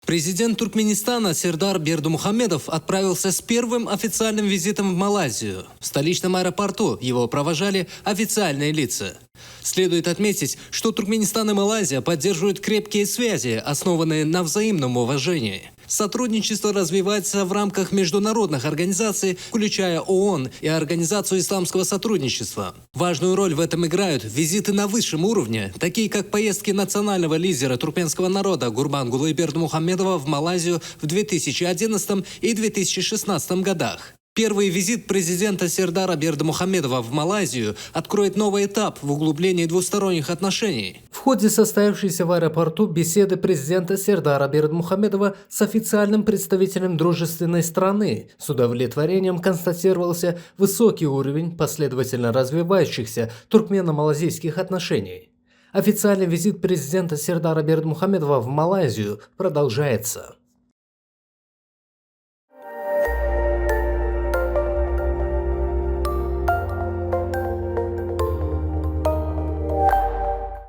Президент Туркменистана Сердар Бердымухамедов отправился с первым официальным визитом в Малайзию. В столичном аэропорту его провожали официальные лица. Следует отметить, что Туркменистан и Малайзия поддерживают крепкие связи, основанные на взаимном уважении. Сотрудничество развивается в рамках международных организаций, включая ООН и Организацию Исламского сотрудничества. Важную роль в этом играют визиты на высшем уровне, такие как поездки национального лидера туркменского народа Гурбангулы Бердымухамедова в Малайзию в 2011 и 2016 годах. Первый визит президента Сердара Бердымухамедова в Малайзию откроет новый этап в углублении двусторонних отношений. В ходе состоявшейся в аэропорту беседы президента Сердара Бердымухамедова с официальным представителем дружественной страны с удовлетворением констатировался высокий уровень последовательно развивающихся туркмено-малазийских отношений. Официальный визит президента Сердара Бердымухамедова в Малайзию продолжается.